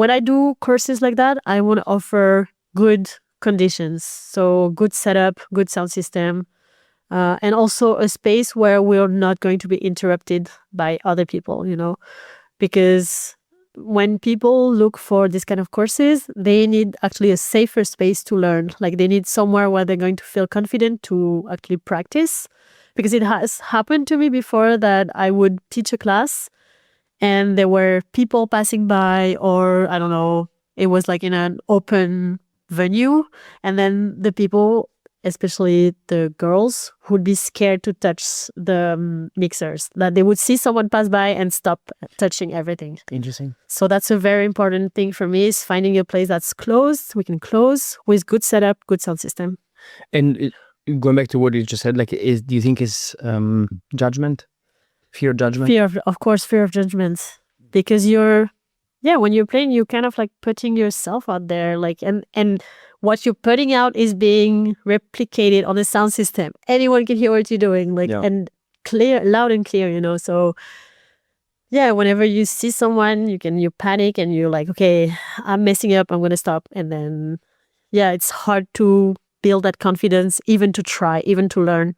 I do courses like that, I want to offer good conditions, so good setup, good sound system, and also a space where we're not going to be interrupted by other people, because when people look for this kind of courses, they need actually a safer space to learn. Like they need somewhere where they're going to feel confident to actually practice. Because it has happened to me before that I would teach a class and there were people passing by, or I don't know, it was like in an open venue. And then the people, especially the girls, would be scared to touch the mixers, that they would see someone pass by and stop touching everything. Interesting. So that's a very important thing for me, is finding a place that's closed, we can close with good setup, good sound system. And going back to what you just said, do you think is judgment? Fear of judgment? Fear of course, fear of judgment. because when you're playing, you're kind of like putting yourself out there, like, and what you're putting out is being replicated on the sound system. Anyone can hear what you're doing, like, and loud and clear, so yeah, whenever you see someone, you panic and you're like, okay, I'm messing up, I'm going to stop. And then, it's hard to build that confidence, even to try, even to learn.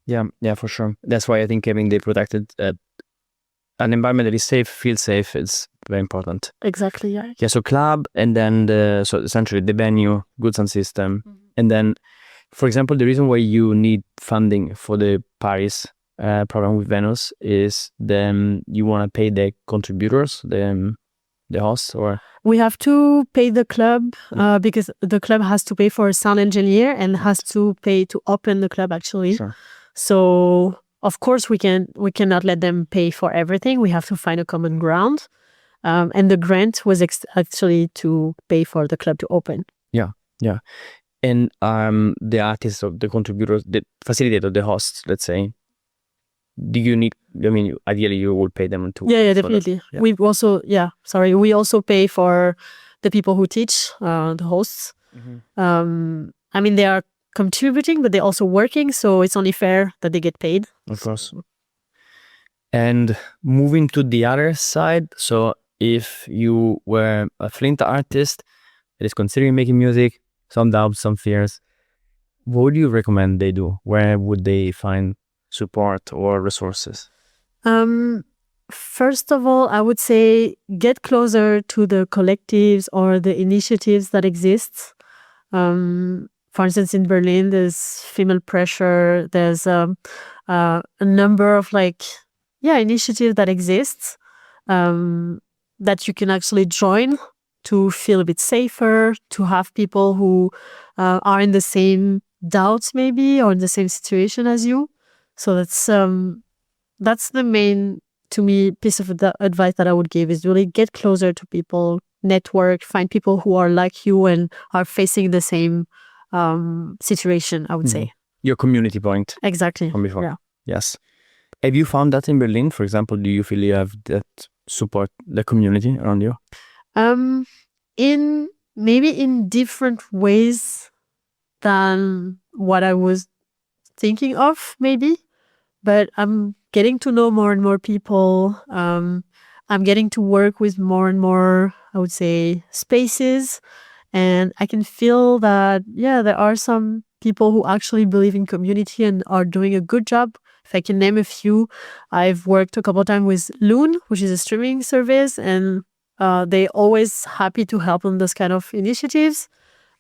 Yeah, for sure. That's why I think having the protected, an environment that is safe, feels safe, is very important. Exactly, yeah. Yeah, so club, and then so essentially the venue, good sound system. And then, for example, the reason why you need funding for the Paris program with Venus is then you want to pay the contributors, the hosts, or we have to pay the club because the club has to pay for a sound engineer and has to pay to open the club, actually. Sure. So of course we cannot let them pay for everything. We have to find a common ground, and the grant was actually to pay for the club to open. Yeah. And the artists, or the contributors, the facilitator, the hosts, let's say, do you need, ideally you will pay them too. Yeah, definitely. We also pay for the people who teach, the hosts. They are contributing, but they're also working, so it's only fair that they get paid. Of course. And moving to the other side, so if you were a FLINTA artist that is considering making music, some doubts, some fears, what would you recommend they do? Where would they find support or resources? First of all, I would say get closer to the collectives or the initiatives that exist. For instance, in Berlin, there's Female Pressure. There's a number of initiatives that exists that you can actually join to feel a bit safer, to have people who are in the same doubts maybe, or in the same situation as you. So that's the main, to me, piece of advice that I would give, is really get closer to people, network, find people who are like you and are facing the same situation, I would say. Your community point. Exactly. From before. Yeah. Yes. Have you found that in Berlin, for example? Do you feel you have that support, the community around you? In different ways than what I was thinking of, maybe. But I'm getting to know more and more people. I'm getting to work with more and more, I would say, spaces. And I can feel that, there are some people who actually believe in community and are doing a good job. If I can name a few, I've worked a couple of times with Loon, which is a streaming service, and they're always happy to help on those kind of initiatives.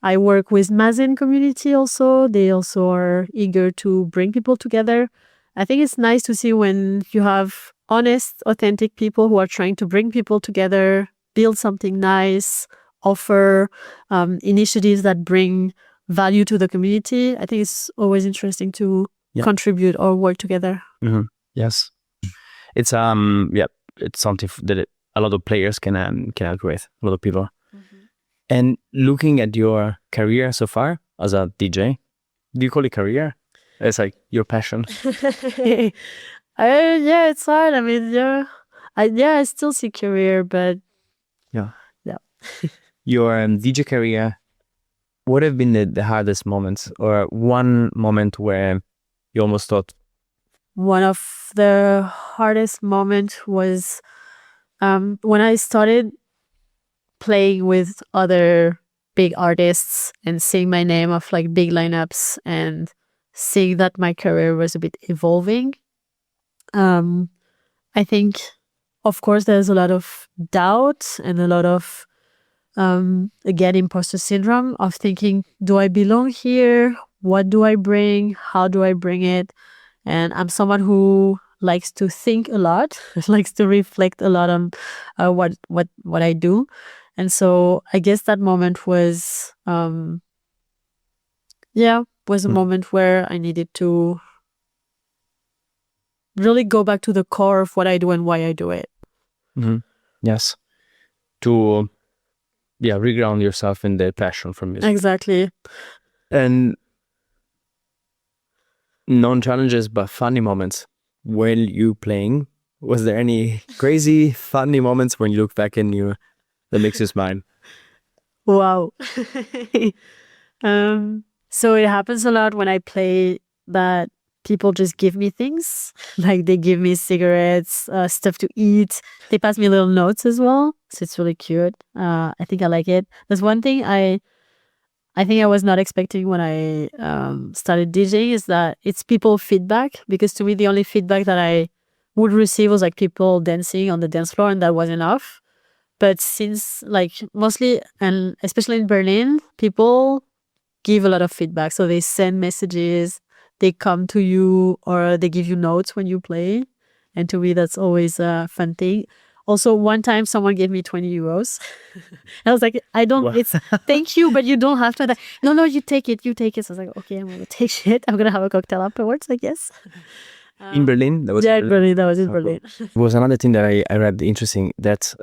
I work with Mazen community also. They also are eager to bring people together. I think it's nice to see when you have honest, authentic people who are trying to bring people together, build something nice, offer initiatives that bring value to the community. I think it's always interesting to contribute or work together. Yes, it's it's something that a lot of players can agree with, a lot of people. And looking at your career so far as a DJ, do you call it career? It's like your passion. It's hard. I still see career, but yeah. Your DJ career, what have been the hardest moments, or one moment where you almost thought? One of the hardest moments was when I started playing with other big artists and seeing my name of big lineups and seeing that my career was a bit evolving. I think, of course, there's a lot of doubt and a lot of again, imposter syndrome of thinking, do I belong here? What do I bring? How do I bring it? And I'm someone who likes to think a lot, likes to reflect a lot on what I do. And so I guess that moment was, a moment where I needed to really go back to the core of what I do and why I do it. Yes. To reground yourself in the passion for music. Exactly. And non-challenges, but funny moments while you playing. Was there any crazy, funny moments when you look back and that makes you smile? Wow. So it happens a lot when I play that people just give me things. Like they give me cigarettes, stuff to eat. They pass me little notes as well. So it's really cute. I think I like it. There's one thing I think I was not expecting when I started DJing is that it's people feedback, because to me the only feedback that I would receive was like people dancing on the dance floor, and that was enough. But since like mostly, and especially in Berlin, people give a lot of feedback. So they send messages, they come to you, or they give you notes when you play. And to me, that's always a fun thing. Also, one time someone gave me 20 euros. I was like, I don't, it's thank you, but you don't have to. No, you take it. So I was like, okay, I'm going to take it. I'm going to have a cocktail afterwards, I guess. In Berlin? That was in Berlin. It was another thing that I read interesting, that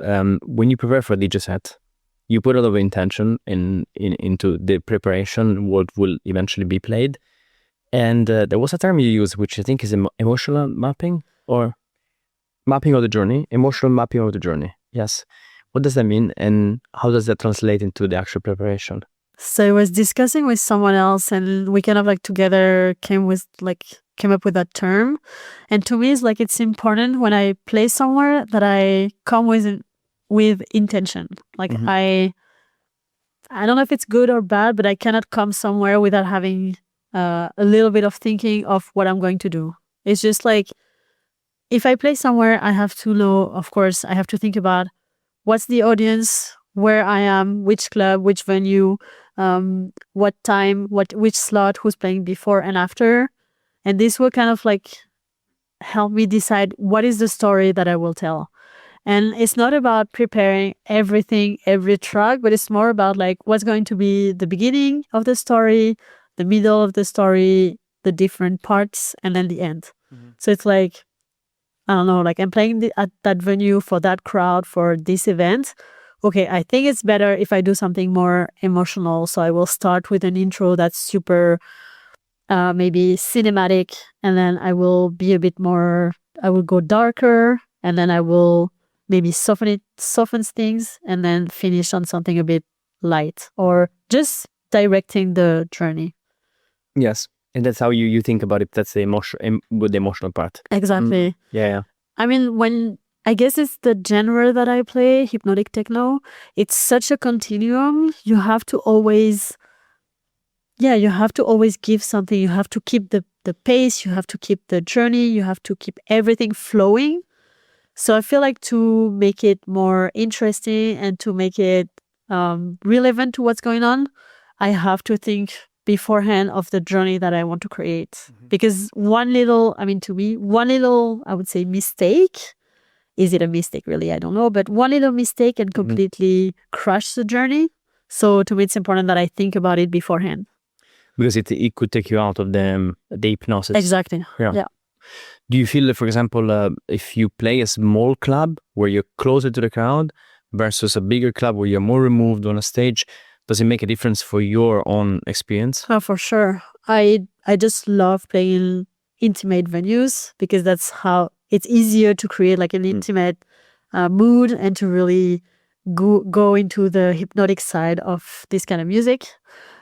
when you prepare for a DJ set, you put a lot of intention into the preparation, what will eventually be played. And there was a term you used, which I think is emotional mapping, or mapping of the journey, emotional mapping of the journey. Yes. What does that mean, and how does that translate into the actual preparation? So I was discussing with someone else, and we kind of like together came up with that term. And to me, it's like it's important when I play somewhere that I come with intention. Like I don't know if it's good or bad, but I cannot come somewhere without having a little bit of thinking of what I'm going to do. It's just like, if I play somewhere, I have to know, of course, I have to think about what's the audience, where I am, which club, which venue, what time, which slot, who's playing before and after. And this will kind of like help me decide what is the story that I will tell. And it's not about preparing everything, every track, but it's more about like what's going to be the beginning of the story, the middle of the story, the different parts, and then the end. So it's like, I don't know, like I'm playing at that venue for that crowd for this event. Okay, I think it's better if I do something more emotional. So I will start with an intro that's super maybe cinematic, and then I will be a bit more, I will go darker, and then I will maybe softens things, and then finish on something a bit light, or just directing the journey. Yes. And that's how you think about it. That's the emotional part. Exactly. Yeah. I mean, I guess it's the genre that I play, hypnotic techno. It's such a continuum. You have to always give something. You have to keep the pace. You have to keep the journey. You have to keep everything flowing. So I feel like to make it more interesting and to make it relevant to what's going on, I have to think beforehand of the journey that I want to create. Because one little, I would say mistake, is it a mistake really? I don't know. But one little mistake can completely crush the journey. So to me, it's important that I think about it beforehand. Because it could take you out of the hypnosis. Exactly. Yeah. Do you feel that, for example, if you play a small club where you're closer to the crowd versus a bigger club where you're more removed on a stage, does it make a difference for your own experience? Oh, for sure. I just love playing intimate venues, because that's how it's easier to create like an intimate mood and to really go into the hypnotic side of this kind of music.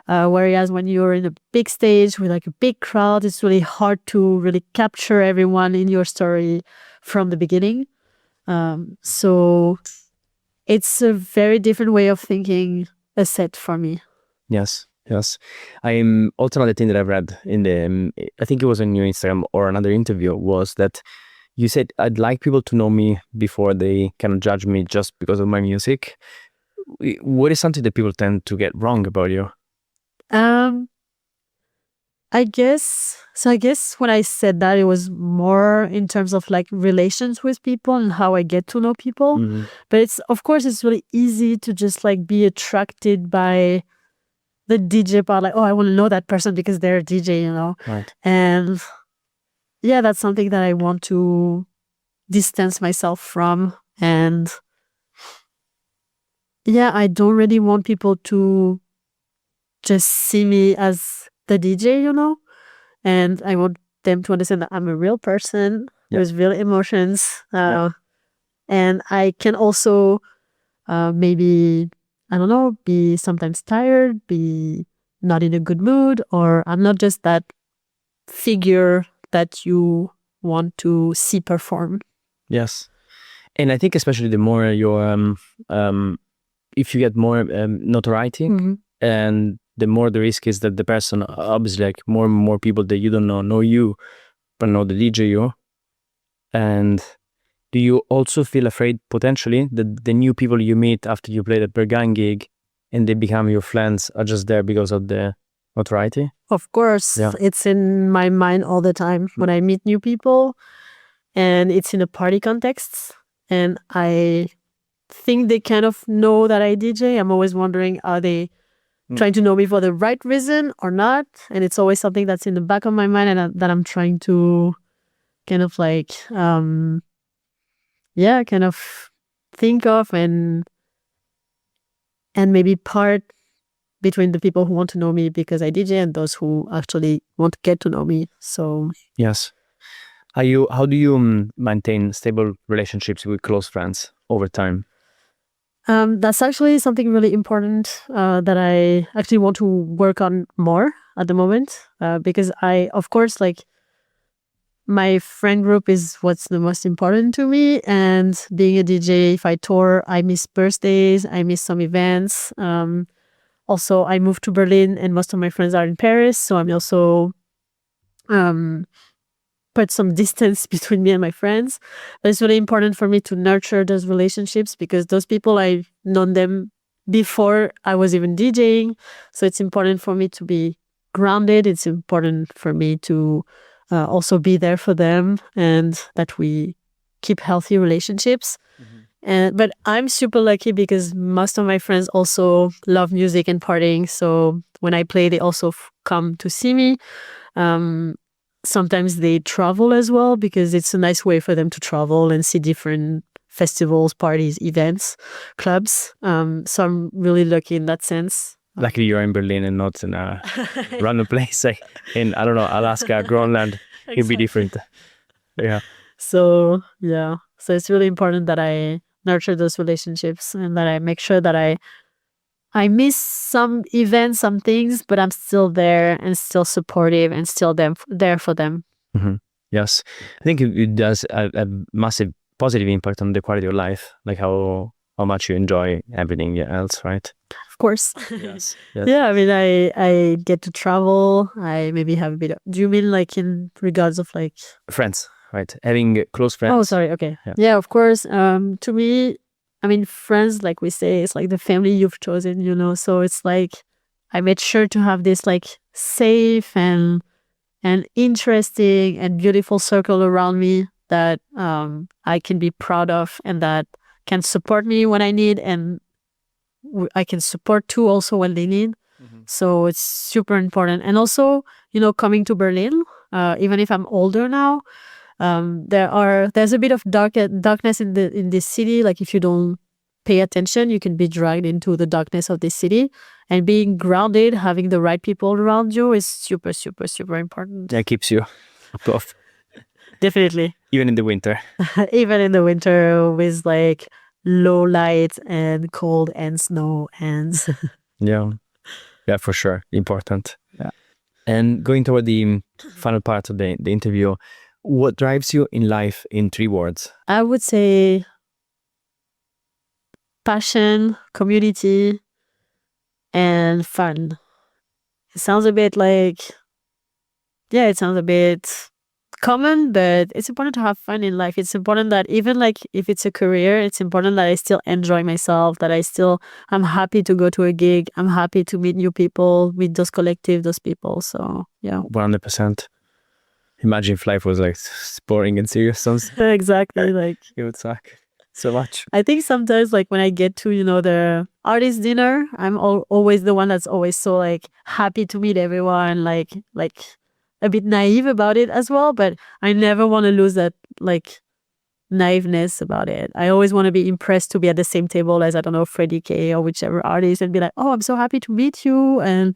Whereas when you're in a big stage with like a big crowd, it's really hard to really capture everyone in your story from the beginning. So it's a very different way of thinking a set for me. Yes. I'm also, another thing that I've read I think it was on your Instagram or another interview, was that you said, I'd like people to know me before they kind of judge me just because of my music. What is something that people tend to get wrong about you? I guess when I said that, it was more in terms of like relations with people and how I get to know people. But it's really easy to just like be attracted by the DJ part. Like, oh, I want to know that person because they're a DJ, you know? Right. And yeah, that's something that I want to distance myself from. And yeah, I don't really want people to just see me as the DJ, you know? And I want them to understand that I'm a real person. with real emotions. And I can also maybe, I don't know, be sometimes tired, be not in a good mood, or I'm not just that figure that you want to see perform. Yes. And I think especially the more you're, if you get more notoriety, and the more the risk is that the person, obviously, like more and more people that you don't know you, but know the DJ you. And do you also feel afraid potentially that the new people you meet after you play the Berghain gig and they become your friends are just there because of the notoriety? Of course, it's in my mind all the time when I meet new people, and it's in a party context, and I think they kind of know that I DJ. I'm always wondering, are they trying to know me for the right reason or not? And it's always something that's in the back of my mind and that I'm trying to kind of like, kind of think of and maybe part between the people who want to know me because I DJ and those who actually want to get to know me. So yes. How do you maintain stable relationships with close friends over time? That's actually something really important that I actually want to work on more at the moment because of course, like my friend group is what's the most important to me. And being a DJ, if I tour, I miss birthdays, I miss some events. Also, I moved to Berlin and most of my friends are in Paris. So I'm also put some distance between me and my friends. But it's really important for me to nurture those relationships because those people, I've known them before I was even DJing. So it's important for me to be grounded. It's important for me to also be there for them and that we keep healthy relationships. But I'm super lucky because most of my friends also love music and partying. So when I play, they also come to see me. Sometimes they travel as well because it's a nice way for them to travel and see different festivals, parties, events, clubs. So I'm really lucky in that sense. Luckily you're in Berlin and not in a random place like in, I don't know, Alaska, Groenland. It'd be different. Yeah. So it's really important that I nurture those relationships and that I make sure that I miss some events, some things, but I'm still there and still supportive and still there for them. Yes. I think it does a massive positive impact on the quality of life, like how much you enjoy everything else, right? Of course. Yes. Yeah, I mean, I get to travel. I maybe have a bit of, do you mean like in regards of like... Friends, right? Having close friends. Oh, sorry. Okay. Yeah, of course. To me, I mean, friends, like we say, it's like the family you've chosen, you know? So it's like, I made sure to have this like safe and interesting and beautiful circle around me that I can be proud of and that can support me when I need and I can support too also when they need. So it's super important. And also, you know, coming to Berlin, even if I'm older now, there's a bit of darkness in this city. Like if you don't pay attention, you can be dragged into the darkness of this city. And being grounded, having the right people around you is super, super, super important. Yeah, keeps you above. Definitely. Even in the winter. Even in the winter with like low light and cold and snow and... Yeah, for sure. Important. Yeah. And going toward the final part of the interview, what drives you in life in 3 words? I would say passion, community, and fun. It sounds a bit like, it sounds a bit common, but it's important to have fun in life. It's important that even like if it's a career, it's important that I still enjoy myself, that I'm happy to go to a gig. I'm happy to meet new people, meet those collective, those people. So yeah. 100%. Imagine if life was like boring and serious. Exactly. Like it would suck so much. I think sometimes like when I get to, you know, the artist dinner, I'm always the one that's always so like happy to meet everyone, like a bit naive about it as well, but I never want to lose that like naiveness about it. I always want to be impressed to be at the same table as, I don't know, Freddie K or whichever artist, and be like, oh, I'm so happy to meet you. And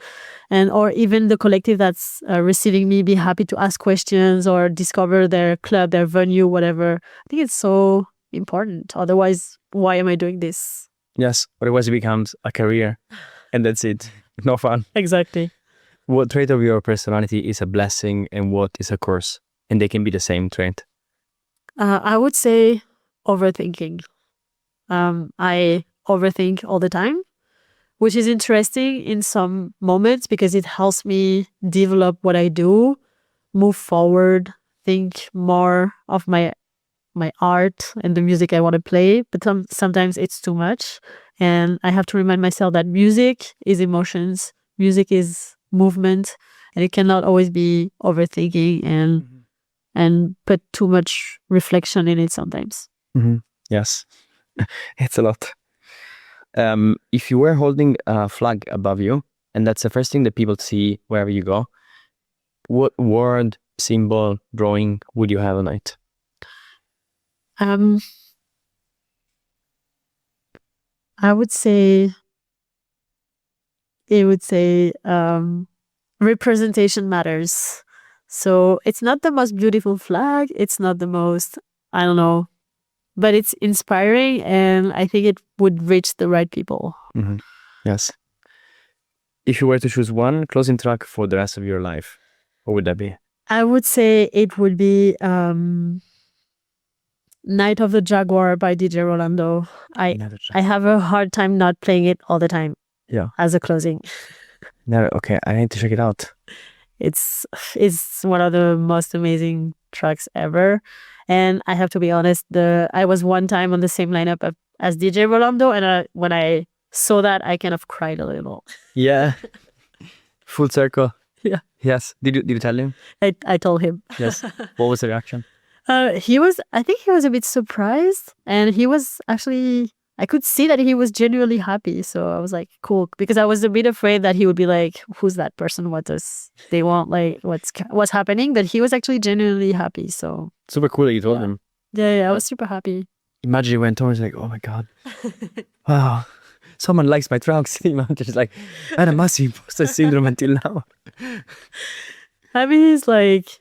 or even the collective that's receiving me, be happy to ask questions or discover their club, their venue, whatever. I think it's so important. Otherwise, why am I doing this? Yes, otherwise it becomes a career and that's it. No fun. Exactly. What trait of your personality is a blessing and what is a curse? And they can be the same trait. I would say overthinking. I overthink all the time, which is interesting in some moments because it helps me develop what I do, move forward, think more of my art and the music I want to play. But sometimes it's too much. And I have to remind myself that music is emotions, music is movement, and it cannot always be overthinking and put too much reflection in it sometimes. Yes, it's a lot. If you were holding a flag above you, and that's the first thing that people see wherever you go, what word, symbol, drawing would you have on it? I would say it would say representation matters. So it's not the most beautiful flag. It's not the most, I don't know, but it's inspiring, and I think it would reach the right people. Yes. If you were to choose one closing track for the rest of your life, what would that be? I would say it would be Night of the Jaguar by DJ Rolando. I have a hard time not playing it all the time. Yeah. As a closing. No, okay, I need to check it out. It's one of the most amazing tracks ever. And I have to be honest, I was one time on the same lineup as DJ Rolando, and when I saw that, I kind of cried a little. Yeah. Full circle. Yeah. Yes. Did you tell him? I told him. Yes. What was the reaction? I think he was a bit surprised, and he was actually, I could see that he was genuinely happy. So I was like, cool, because I was a bit afraid that he would be like, who's that person? What does they want? Like, what's happening? But he was actually genuinely happy. So super cool that you told him. Yeah, I was super happy. Imagine he went home and was like, oh my God. Wow. Someone likes my tracks. Imagine it's like, I had a massive imposter syndrome until now. I mean, he's like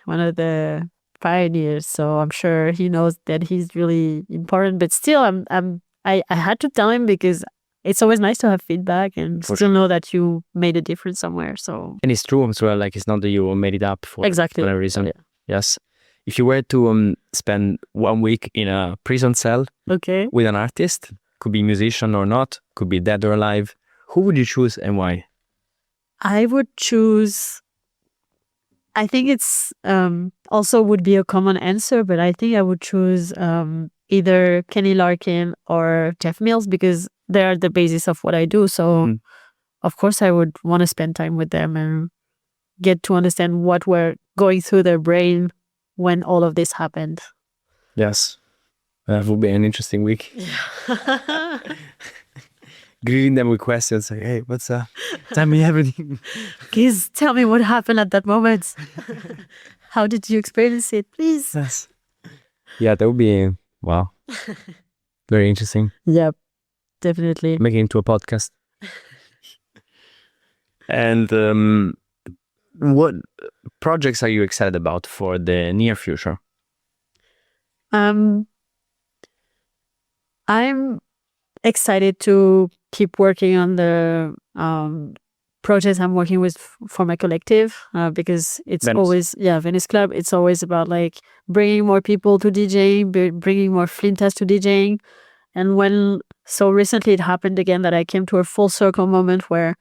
one of the pioneers, so I'm sure he knows that he's really important. But still, I had to tell him because it's always nice to have feedback and still know that you made a difference somewhere. So, and it's true as well. Like, it's not that you made it up for whatever reason. Yeah. Yes. If you were to spend 1 week in a prison cell, with an artist, could be musician or not, could be dead or alive, who would you choose and why? I would choose. I think it's also would be a common answer, but I think I would choose either Kenny Larkin or Jeff Mills because they are the basis of what I do. So, of course, I would want to spend time with them and get to understand what were going through their brain when all of this happened. Yes, that would be an interesting week. Greeting them with questions like, hey, what's up? Tell me everything. Please tell me what happened at that moment. How did you experience it, please? Yes. Yeah, that would be, wow. Very interesting. Yep, definitely. Making it into a podcast. And what projects are you excited about for the near future? I'm excited to keep working on the projects I'm working with for my collective because it's Venice. always, Venice Club. It's always about like bringing more people to DJing, bringing more FLINTAs to DJing. And so recently it happened again that I came to a full circle moment where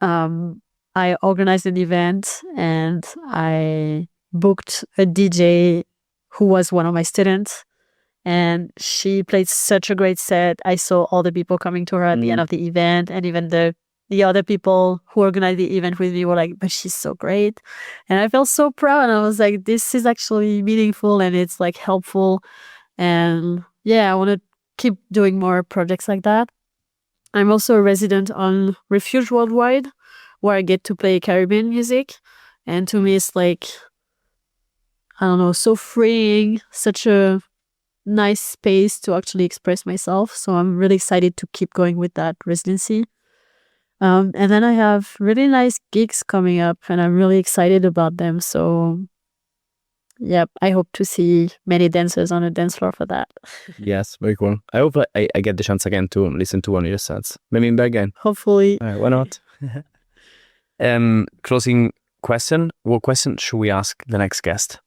I organized an event and I booked a DJ who was one of my students. And she played such a great set. I saw all the people coming to her at the end of the event. And even the other people who organized the event with me were like, but she's so great. And I felt so proud. And I was like, this is actually meaningful and it's like helpful. And yeah, I want to keep doing more projects like that. I'm also a resident on Refuge Worldwide, where I get to play Caribbean music. And to me, it's like, I don't know, so freeing, such a nice space to actually express myself. So I'm really excited to keep going with that residency. And then I have really nice gigs coming up, and I'm really excited about them. So, yep, I hope to see many dancers on the dance floor for that. Yes, very cool. I hope I get the chance again to listen to one of your sets. Maybe in Bergen. Hopefully. Why not? Closing question. What question should we ask the next guest?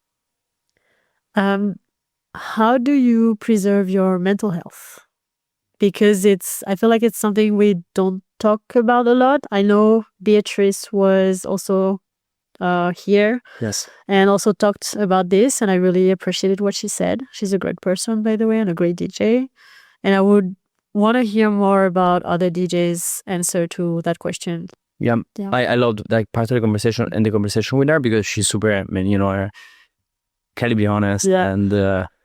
How do you preserve your mental health? Because I feel like it's something we don't talk about a lot. I know Beatrice was also here. Yes. And also talked about this, and I really appreciated what she said. She's a great person, by the way, and a great DJ. And I would want to hear more about other DJs' answer to that question. Yeah. I loved like part of the conversation and the conversation with her because she's super, I mean, incredibly honest, and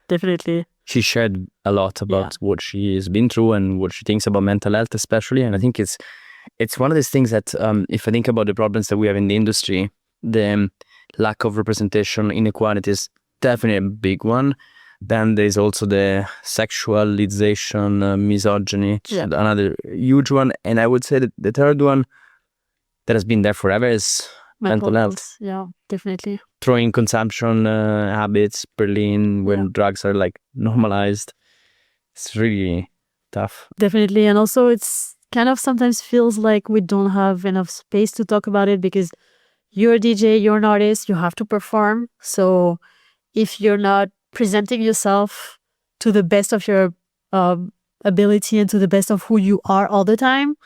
definitely. She shared a lot about what she has been through and what she thinks about mental health, especially. And I think it's one of these things that if I think about the problems that we have in the industry, the lack of representation, inequality is definitely a big one. Then there's also the sexualization, misogyny, another huge one. And I would say that the third one that has been there forever is mental health. Yeah, definitely. Throwing consumption habits, Berlin, when drugs are like normalized. It's really tough. Definitely. And also it's kind of sometimes feels like we don't have enough space to talk about it because you're a DJ, you're an artist, you have to perform. So if you're not presenting yourself to the best of your ability and to the best of who you are all the time,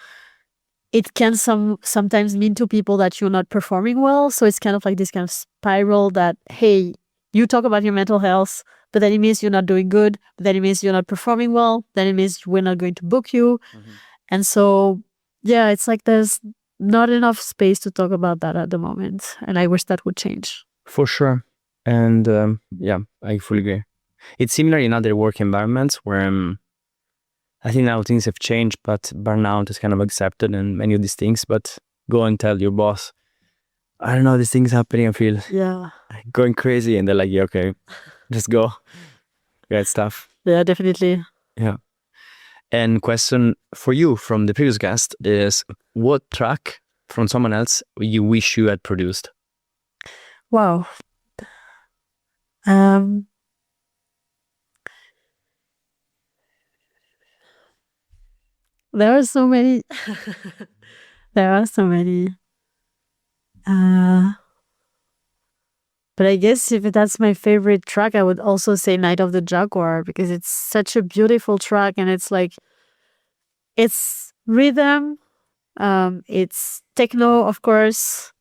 it can sometimes mean to people that you're not performing well. So it's kind of like this kind of spiral that, hey, you talk about your mental health, but then it means you're not doing good, but then it means you're not performing well, then it means we're not going to book you. And so, it's like there's not enough space to talk about that at the moment. And I wish that would change. For sure. And I fully agree. It's similar in other work environments where I think now things have changed, but burnout is kind of accepted and many of these things. But go and tell your boss, I don't know, these things happening, I feel going crazy. And they're like, yeah, okay, just go. Great stuff. Yeah, definitely. Yeah. And question for you from the previous guest is, what track from someone else you wish you had produced? Wow. There are so many. There are so many. But I guess if that's my favorite track, I would also say Night of the Jaguar, because it's such a beautiful track and it's like, it's rhythm, it's techno, of course,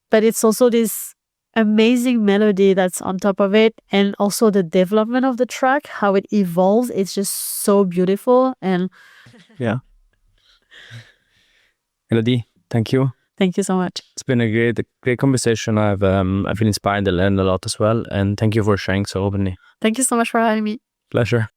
but it's also this amazing melody that's on top of it, and also the development of the track, how it evolves, it's just so beautiful. And Elodie, thank you. Thank you so much. It's been a great conversation. I feel inspired and learned a lot as well. And thank you for sharing so openly. Thank you so much for having me. Pleasure.